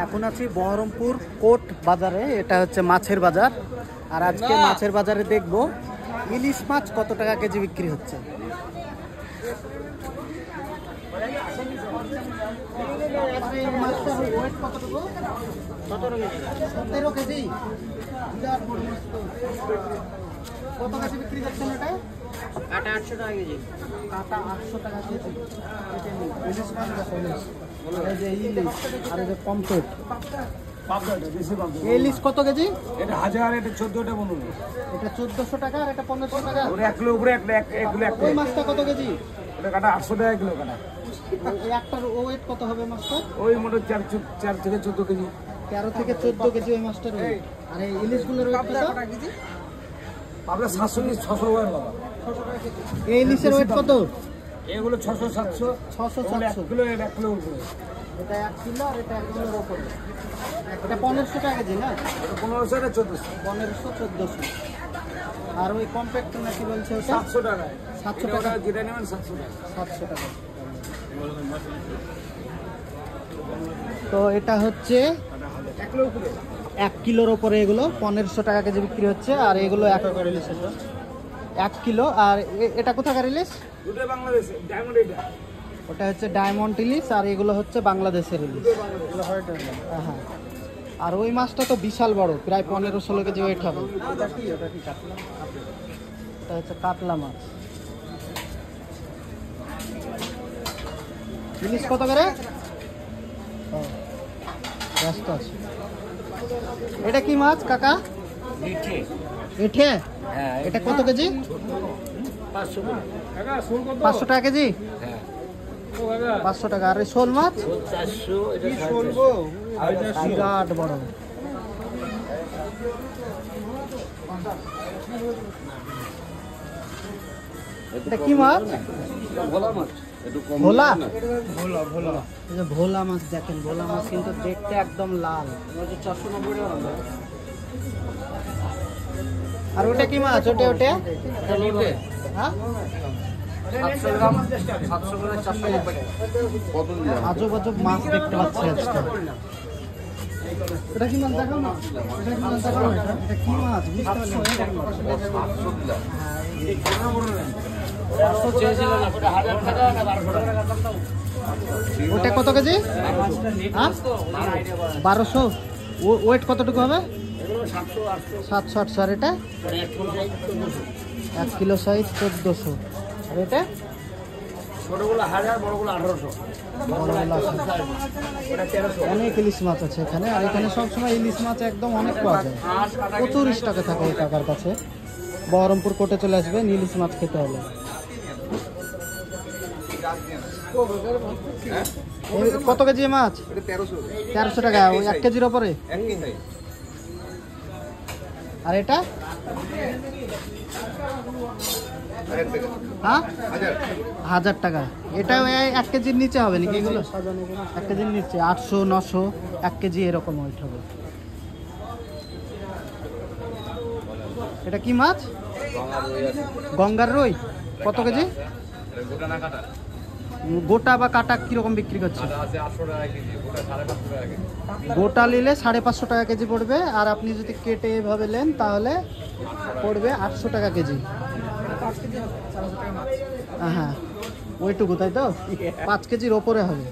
এখন আছি বহরমপুর কোট বাজারে, এটা হচ্ছে মাছের বাজার। আর আজকে মাছের বাজারে দেখব ইলিশ মাছ কত টাকা কেজি বিক্রি হচ্ছে। কত কেজি বিক্রি করছেন এটা? কাটা 800 টাকা কেজি। কাটা 800 টাকা কেজি। ইলিশ মাছ এই যে ইলিশ আর এই যে পমফ্রেট। ইলিশ কত কেজি? এটা 1000, এটা 14, এটা 15। এটা 1400 টাকা আর এটা 1500 টাকা। ওরে 1 কিলো উপরে 1 কিলো 1 ওই মাছটা কত কেজি? এটা কাটা 800 টাকা কিলো কাটা। এই একটার ওয়েট কত হবে মাছটা? ওই মোটে 4 থেকে 14 কেজি। 13 থেকে 14 কেজি ওই মাছটার ওয়েট। আর এই ইলিশগুলোর ওয়েট কত কেজি? আপনার 700 থেকে 600 ওয়ার বাবা। এই ইলিশের ওয়েট কত? এগুলো 600 700 600 1 কিলো 1 কিলো উপরে। এটা 1 কিলো আর এটা 1 কিলোর উপরে। এটা 1500 টাকা কেজি না? এটা 1500, এটা 1400। 1500 1400। আর ওই কম্প্যাক্ট না কি বলছে ওটা? 700 টাকা। 700 টাকা যেটা নেবেন 700 টাকা। 700 টাকা। তো এটা হচ্ছে 1 কিলো উপরে। 1 কিলোর উপরে এগুলো 1500 টাকা কেজি বিক্রি হচ্ছে। আর এগুলো 1 কিলো। আর এটা কোথাকার ইলিশ? দুটো বাংলাদেশ ডায়মন্ড। এটা ওটা হচ্ছে ডায়মন্ড ইলিশ আর এগুলো হচ্ছে বাংলাদেশের ইলিশ। হ্যাঁ, আর ওই মাছটা তো বিশাল বড়, প্রায় 15-16 কেজি ওয়েট হবে। এটা হচ্ছে কাতলা মাছ। ইলিশ কত করে? ব্যস্ত আছে। এটা কি মাছ কাকা? এঠে। এটা কত কেজি? 500 টাকা কেজি। 500 টাকা। আর শোল মাছ? 400। এটা বিরাট বড়। এটা কি মাছ? ভোলা মাছ। ভোলা। এই যে ভোলা মাছ দেখেন, ভোলা মাছ কিন্তু দেখতে একদম লাল। 490 টাকা। আর ওটা কি মাছ? ওটা হ্যাঁ 700 গ্রাম 700 করে 490 টাকা। আজব আজব মাছ দেখতে পাচ্ছি আজকে। এটা কি মাছ দেখাও না? এটা কি মাছ? ওটা কত কেজি? 1200। ওয়েট কতটুকু হবে? 700-800। আর এটা 1 কিলো সাইজ 1400। আর এটা ছোটগুলো 1000, বড়গুলো 1800। অনেক ইলিশ মাছ আছে এখানে। আর এখানে সবসময় ইলিশ মাছ একদম অনেক পাওয়া যায়, প্রচুর স্টকে থাকে এই কাকার কাছে। বহরমপুর কোর্টে চলে আসবেন ইলিশ মাছ খেতে হলে। কত কেজি মাছ? 1300 টাকা। ওই 1 কেজির ওপরে। আর এটা হ্যাঁ 1000 টাকা। এটা 1 কেজির নিচে হবে নাকি এগুলো? 1 কেজির নিচে 800 900 1 কেজি এরকম ওয়েট হবে। এটা কি মাছ? গঙ্গার রুই। কত কেজি? গোটা বা কাটা কিরকম বিক্রি করছে? গোটা নিলে 550 টাকা কেজি পড়বে। আর আপনি যদি কেটে এভাবে নেন তাহলে পড়বে 800 টাকা কেজি। হ্যাঁ ওইটুকু, তাই তো? 5 কেজির ওপরে হবে।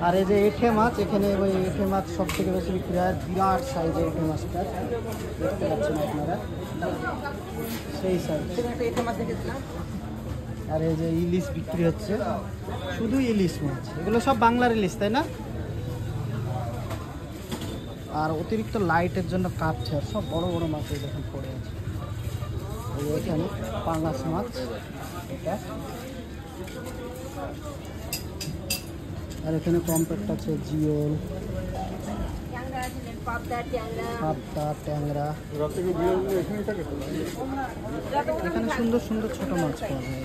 আর এই যে এঁঠে মাছ, এখানে ওই এঁঠে মাছ সব থেকে বেশি বিক্রি হয়। বিরাট সাইজের এঁঠে মাছটা দেখতে পাচ্ছেন আপনারা, সেই সাইজ। আর এই যে ইলিশ বিক্রি হচ্ছে, শুধু ইলিশ মাছ। এগুলো সব বাংলার ইলিশ, তাই না? আর অতিরিক্ত লাইটের জন্য কাটছে। আর সব বড় বড় মাছ দেখুন পড়ে আছে। এখানে পাঙ্গাস মাছ এটা। আর এখানে কম্প্যাক্ট আছে জিওল, পাবদা, ট্যাংরা। এখানে সুন্দর সুন্দর ছোট মাছ পাওয়া যায়।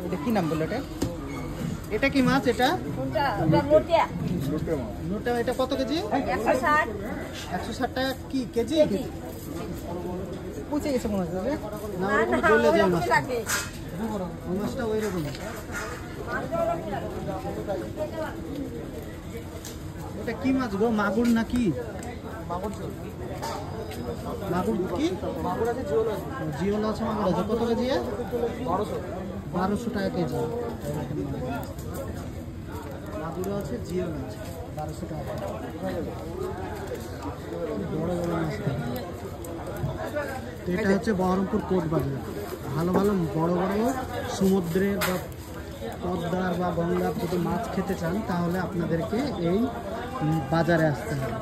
এটা কি নাম বললো? এটা কি মাছ? এটা লোটা। এটা কত কেজি? 160 টাকা কি কেজি? পচে গেছে মনে হচ্ছে না ওরকম গলে যায় মাছটা, ওই মাছটা ওই রকমই। এটা কি মাছ গো, মাগুর নাকি? মাগুর কি? জিওল আছে, মাগুর আছে। কত কেজি? 1200 টাকা কেজি। মাগুর আছে, জিওল আছে, 1200 টাকা। বড় বড় মাছ। তো এটা হচ্ছে বহরমপুর কোর্ট বাজার। ভালো ভালো বড় বড় সমুদ্রের বা পদ্মার বা গঙ্গার যদি মাছ খেতে চান তাহলে আপনাদেরকে এই বাজারে আসতে হবে।